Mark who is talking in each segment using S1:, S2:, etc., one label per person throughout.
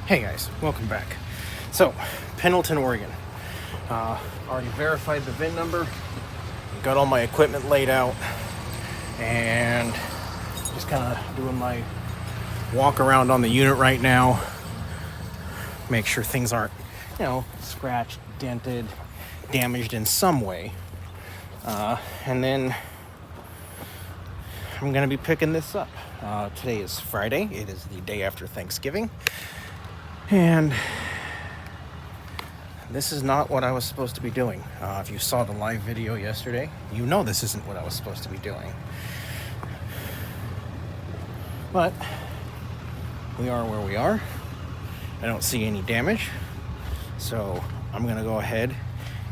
S1: Hey guys, welcome back. So, Pendleton, Oregon. Already verified the VIN number, got all my equipment laid out, and just kind of doing my walk around on the unit right now. Make sure things aren't, scratched, dented, damaged in some way. And then I'm going to be picking this up. Today is Friday. It is the day after Thanksgiving. And this is not what I was supposed to be doing. If you saw the live video yesterday, you know this isn't what I was supposed to be doing. But we are where we are. I don't see any damage. So I'm going to go ahead,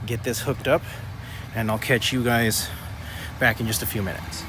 S1: get this hooked up, and I'll catch you guys back in just a few minutes.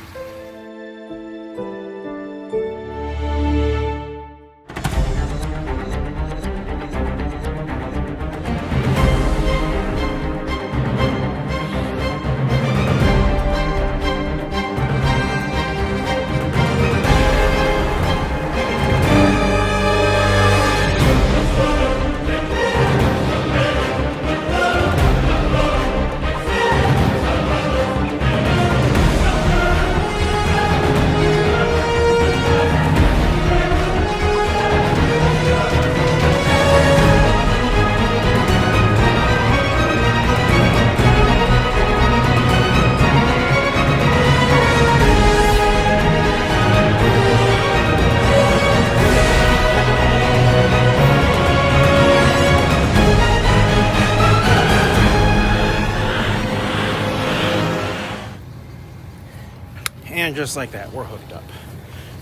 S1: And just like that, we're hooked up.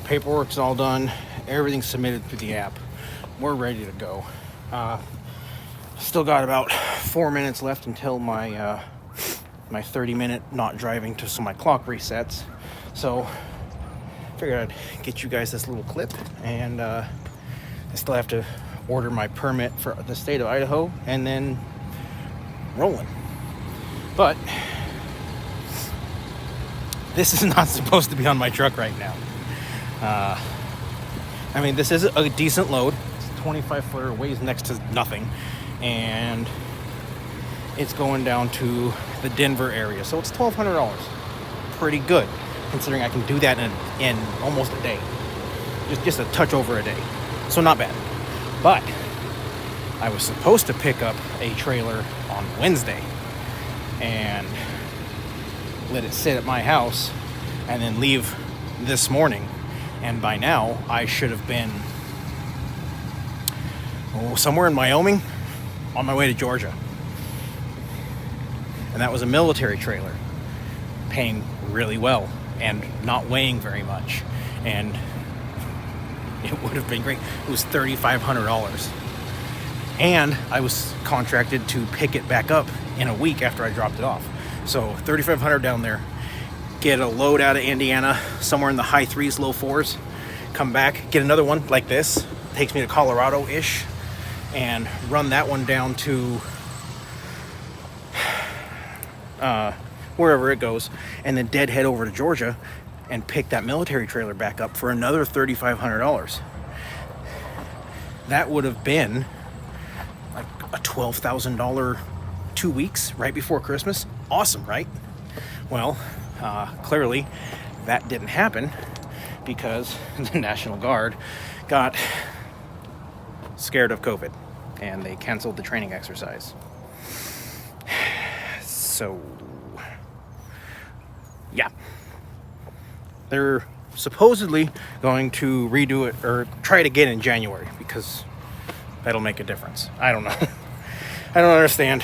S1: Paperwork's all done. Everything's submitted through the app. We're ready to go. Still got about 4 minutes left until my 30-minute not driving so my clock resets. So figured I'd get you guys this little clip, and I still have to order my permit for the state of Idaho and then rolling. But this is not supposed to be on my truck right now. This is a decent load. It's a 25-footer, weighs next to nothing. And it's going down to the Denver area. So it's $1,200. Pretty good, considering I can do that in almost a day. Just a touch over a day. So not bad. But I was supposed to pick up a trailer on Wednesday and let it sit at my house and then leave this morning. And by now I should have been somewhere in Wyoming on my way to Georgia. And that was a military trailer, paying really well and not weighing very much, and it would have been great. It was $3,500, and I was contracted to pick it back up in a week after I dropped it off. So $3,500 down there, get a load out of Indiana, somewhere in the high 3s, low 4s, come back, get another one like this, takes me to Colorado-ish, and run that one down to wherever it goes, and then deadhead over to Georgia and pick that military trailer back up for another $3,500. That would have been like a $12,000 2 weeks right before Christmas. Awesome, right? Well, clearly that didn't happen because the National Guard got scared of COVID and they canceled the training exercise. So, yeah. They're supposedly going to redo it or try it again in January because that'll make a difference. I don't know. I don't understand.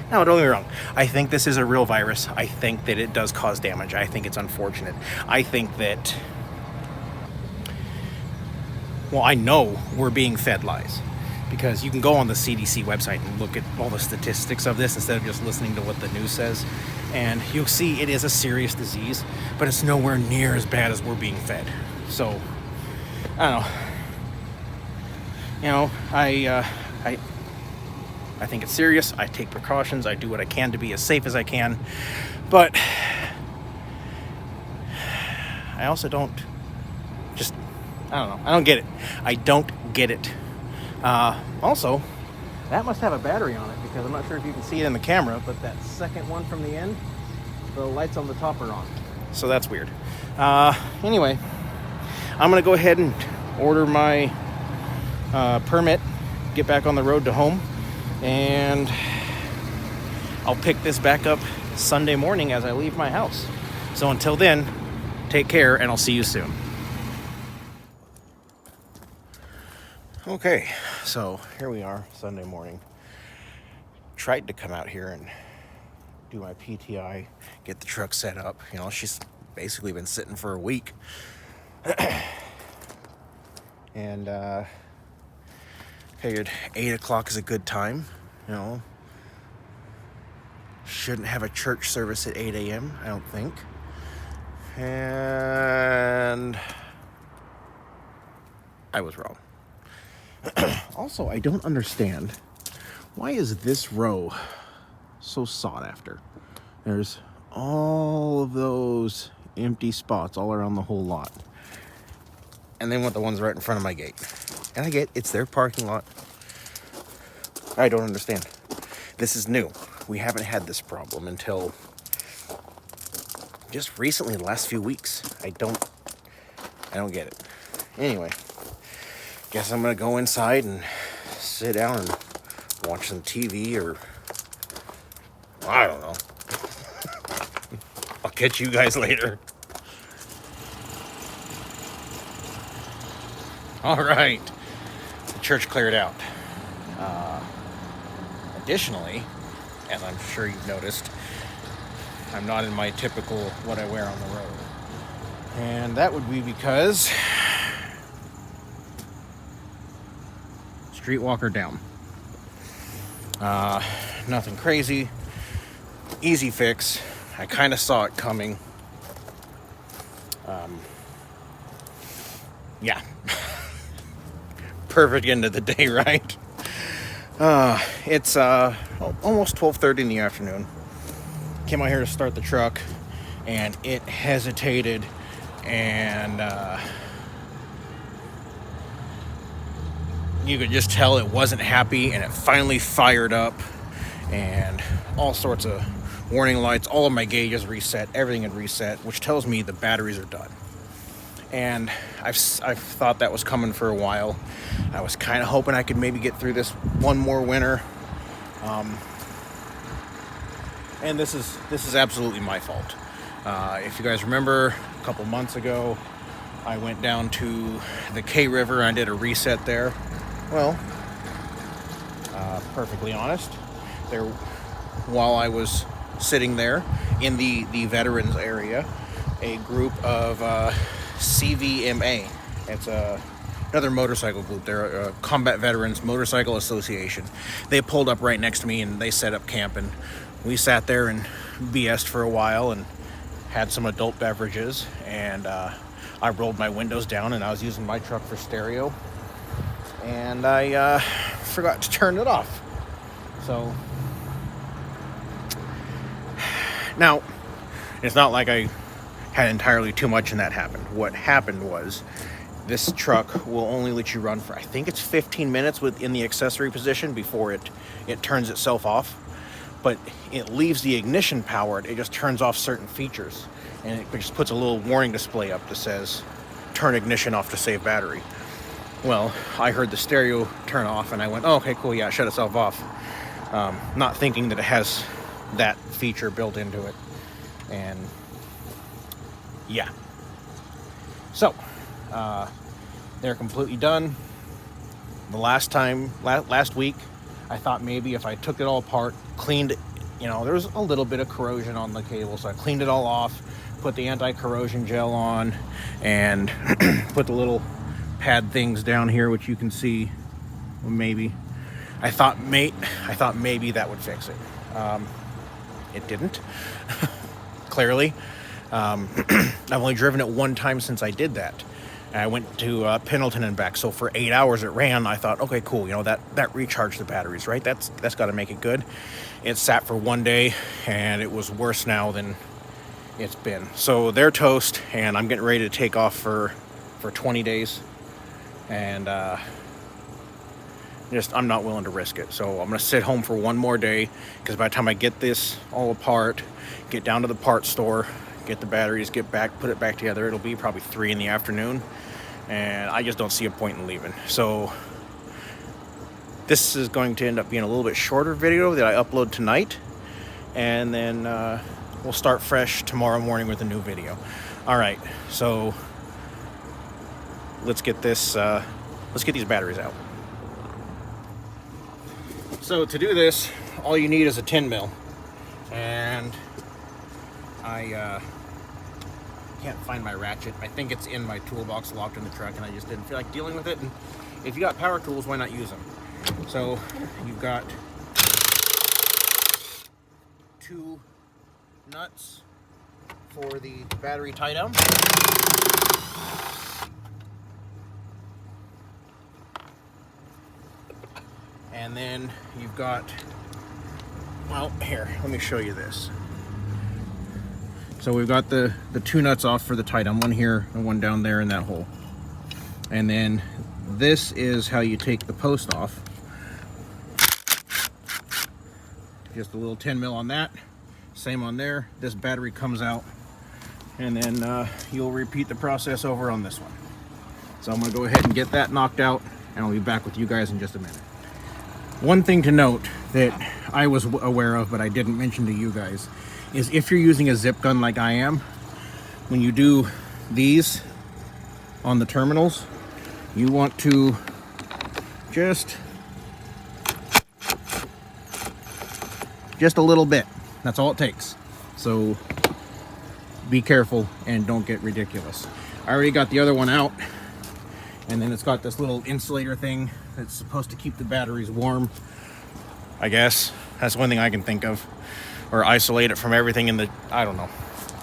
S1: No, don't get me wrong. I think this is a real virus. I think that it does cause damage. I think it's unfortunate. I think that, I know we're being fed lies, because you can go on the CDC website and look at all the statistics of this instead of just listening to what the news says. And you'll see it is a serious disease, but it's nowhere near as bad as we're being fed. So, I don't know. I think it's serious. I take precautions. I do what I can to be as safe as I can. But I also don't I don't know. I don't get it. I don't get it Also, that must have a battery on it, because I'm not sure if you can see it in the camera, but that second one from the end, the lights on the top are on. So that's weird. Anyway, I'm going to go ahead and order my permit, get back on the road to home, and I'll pick this back up Sunday morning as I leave my house. So until then, take care, and I'll see you soon. Okay, so here we are, Sunday morning. Tried to come out here and do my PTI, get the truck set up. You know, she's basically been sitting for a week. And figured 8 o'clock is a good time, you know. Shouldn't have a church service at 8 a.m., I don't think. And I was wrong. Also, I don't understand, why is this row so sought after? There's all of those empty spots all around the whole lot. And they want the ones right in front of my gate. And I get it's their parking lot. I don't understand. This is new. We haven't had this problem until just recently, the last few weeks. I don't get it. Anyway, guess I'm gonna go inside and sit down and watch some TV, or I don't know. I'll catch you guys later. All right, the church cleared out. Additionally, as I'm sure you've noticed, I'm not in my typical what I wear on the road. And that would be because streetwalker down. Nothing crazy. Easy fix. I kind of saw it coming. Yeah. Perfect end of the day, right? It's almost 12:30 in the afternoon. Came out here to start the truck, and it hesitated, and you could just tell it wasn't happy, and it finally fired up, and all sorts of warning lights, all of my gauges reset, everything had reset, which tells me the batteries are done. And I've thought that was coming for a while. I was kind of hoping I could maybe get through this one more winter. And this is absolutely my fault. If you guys remember, a couple months ago, I went down to the K River and I did a reset there. Well, perfectly honest, while I was sitting there in the veterans area, a group of CVMA, it's another motorcycle group. They're a Combat Veterans Motorcycle Association. They pulled up right next to me and they set up camp, and we sat there and BS'd for a while and had some adult beverages, and I rolled my windows down, and I was using my truck for stereo, and I forgot to turn it off. So now it's not like I had entirely too much and that happened. What happened was, this truck will only let you run for, I think it's 15 minutes within the accessory position before it turns itself off. But it leaves the ignition powered. It just turns off certain features, and it just puts a little warning display up that says turn ignition off to save battery. Well, I heard the stereo turn off, and I went, oh, okay, cool, yeah, it shut itself off. Not thinking that it has that feature built into it. And yeah. So, they're completely done. The last week, I thought maybe if I took it all apart, cleaned it, there was a little bit of corrosion on the cable, so I cleaned it all off, put the anti-corrosion gel on, and put the little pad things down here, which you can see. Maybe I thought maybe that would fix it. It didn't. Clearly, I've only driven it one time since I did that. I went to Pendleton and back, so for 8 hours it ran. I thought, okay, cool, that recharged the batteries, right? That's got to make it good. It sat for one day, and it was worse now than it's been. So they're toast, and I'm getting ready to take off for 20 days. And I'm not willing to risk it. So I'm gonna sit home for one more day, because by the time I get this all apart, get down to the parts store, get the batteries, get back, put it back together, it'll be probably 3 in the afternoon, and I just don't see a point in leaving. So this is going to end up being a little bit shorter video that I upload tonight, and then we'll start fresh tomorrow morning with a new video. All right, so let's get these batteries out. So to do this, all you need is a 10 mil, and I can't find my ratchet. I think it's in my toolbox locked in the truck, and I just didn't feel like dealing with it. And if you got power tools, why not use them? So you've got 2 nuts for the battery tie down. And then you've got, well, here, let me show you this. So we've got the 2 nuts off for the tie down, one here and one down there in that hole. And then this is how you take the post off. Just a little 10 mil on that, same on there. This battery comes out, and then you'll repeat the process over on this one. So I'm gonna go ahead and get that knocked out, and I'll be back with you guys in just a minute. One thing to note that I was aware of, but I didn't mention to you guys, is if you're using a zip gun like I am, when you do these on the terminals, you want to just a little bit. That's all it takes. So be careful and don't get ridiculous. I already got the other one out, and then it's got this little insulator thing that's supposed to keep the batteries warm, I guess. That's one thing I can think of. Or isolate it from everything in the, I don't know.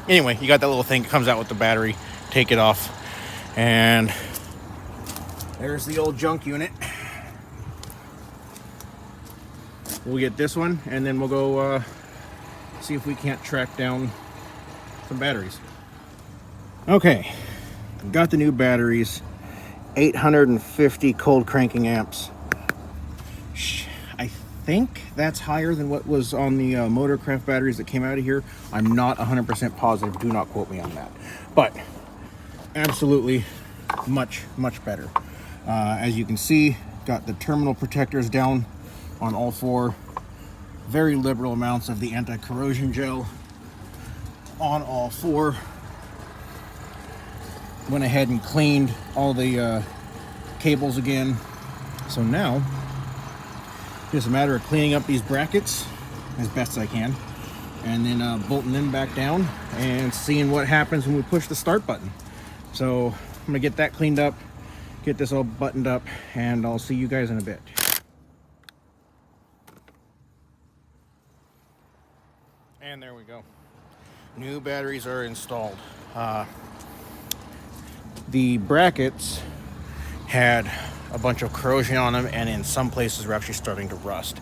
S1: Anyway, you got that little thing that comes out with the battery. Take it off, and there's the old junk unit. We'll get this one, and then we'll go see if we can't track down some batteries. Okay, got the new batteries. 850 cold cranking amps. I think that's higher than what was on the Motorcraft batteries that came out of here. I'm not 100% positive. Do not quote me on that. But absolutely much better. As you can see, got the terminal protectors down on all 4. Very liberal amounts of the anti-corrosion gel on all 4. Went ahead and cleaned all the cables again. So now just a matter of cleaning up these brackets as best as I can, and then bolting them back down and seeing what happens when we push the start button. So I'm gonna get that cleaned up, get this all buttoned up, and I'll see you guys in a bit. And there we go. New batteries are installed. The brackets had a bunch of corrosion on them, and in some places were actually starting to rust.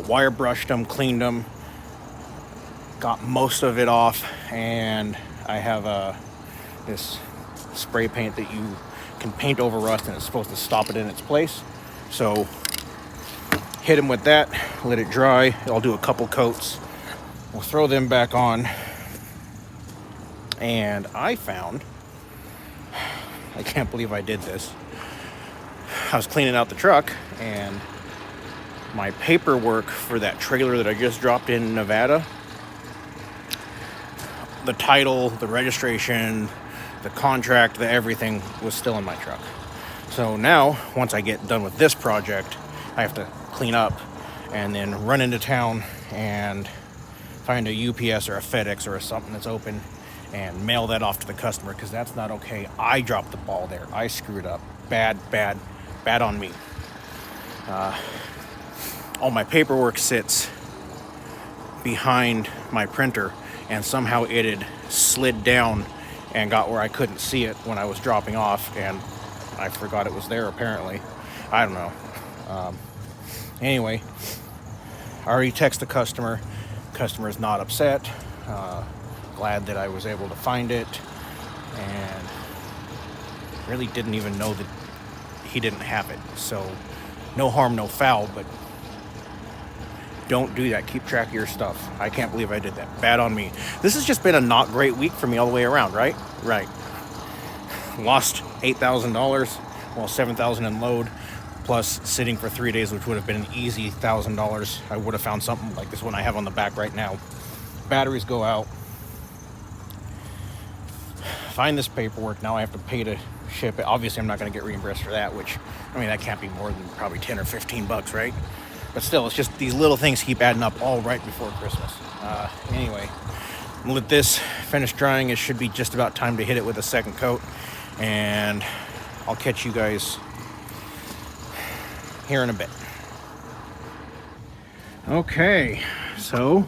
S1: Wire brushed them, cleaned them, got most of it off, and I have this spray paint that you can paint over rust, and it's supposed to stop it in its place. So hit them with that, let it dry. I'll do a couple coats. We'll throw them back on. And I found, I can't believe I did this. I was cleaning out the truck, and my paperwork for that trailer that I just dropped in Nevada, the title, the registration, the contract, the everything was still in my truck. So now, once I get done with this project, I have to clean up and then run into town and find a UPS or a FedEx or something that's open and mail that off to the customer, because that's not okay. I dropped the ball there. I screwed up. Bad on me. All my paperwork sits behind my printer, and somehow it had slid down and got where I couldn't see it when I was dropping off, and I forgot it was there apparently. I don't know. Anyway, I already texted the customer. Customer is not upset. Glad that I was able to find it, and really didn't even know that he didn't have it. So no harm, no foul, but don't do that. Keep track of your stuff. I can't believe I did that. Bad on me. This has just been a not great week for me all the way around, right? Right. Lost $8,000, well, $7,000 in load, plus sitting for 3 days, which would have been an easy $1,000. I would have found something like this one I have on the back right now. Batteries go out. Find this paperwork. Now I have to pay to ship it. Obviously, I'm not going to get reimbursed for that, which, I mean, that can't be more than probably 10 or 15 bucks, right? But still, it's just these little things keep adding up all right before Christmas. Anyway, let this finish drying. It should be just about time to hit it with a second coat. And I'll catch you guys here in a bit. Okay, so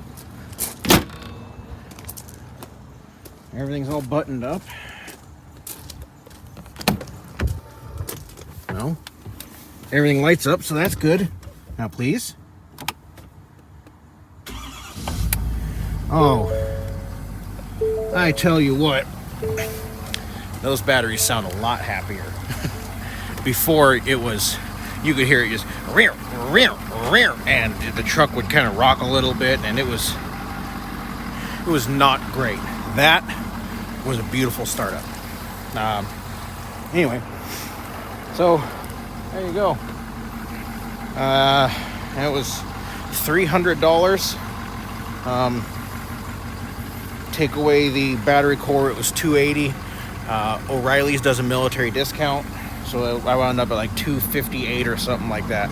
S1: everything's all buttoned up. Well, everything lights up, so that's good. Now, please. Oh, I tell you what, those batteries sound a lot happier. Before, it was, you could hear it just rear, and the truck would kind of rock a little bit, and it was not great. That was a beautiful startup. Anyway, so there you go. It was $300. Take away the battery core, it was $280. O'Reilly's does a military discount, so I wound up at like $258 or something like that.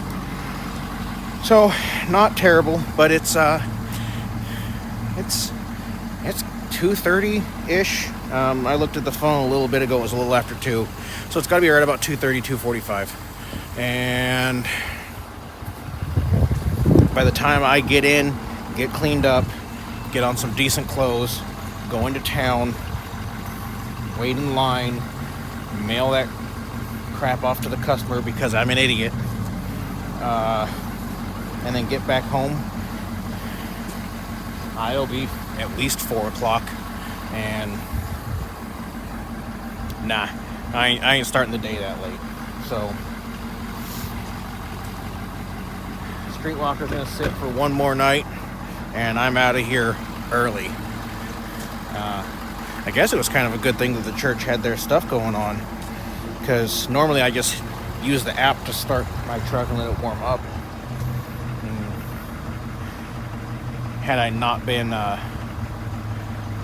S1: So not terrible, but it's $230-ish. I looked at the phone a little bit ago, it was a little after 2, so it's got to be right about $230, $245. And by the time I get in, get cleaned up, get on some decent clothes, go into town, wait in line, mail that crap off to the customer because I'm an idiot, and then get back home, I'll be at least 4 o'clock, and nah, I ain't starting the day that late. So Streetwalker's gonna sit for one more night, and I'm out of here early. I guess it was kind of a good thing that the church had their stuff going on, because normally I just use the app to start my truck and let it warm up. Had I not been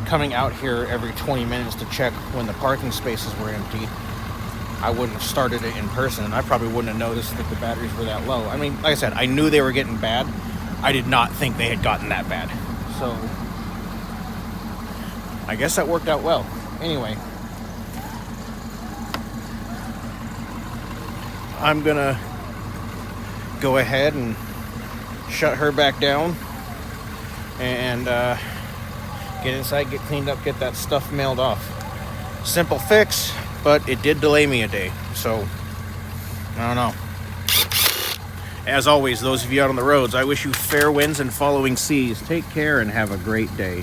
S1: coming out here every 20 minutes to check when the parking spaces were empty, I wouldn't have started it in person, and I probably wouldn't have noticed that the batteries were that low. I mean, like I said, I knew they were getting bad. I did not think they had gotten that bad. So I guess that worked out well. Anyway, I'm gonna go ahead and shut her back down and get inside, get cleaned up, get that stuff mailed off. Simple fix, but it did delay me a day, so I don't know. As always, those of you out on the roads, I wish you fair winds and following seas. Take care and have a great day.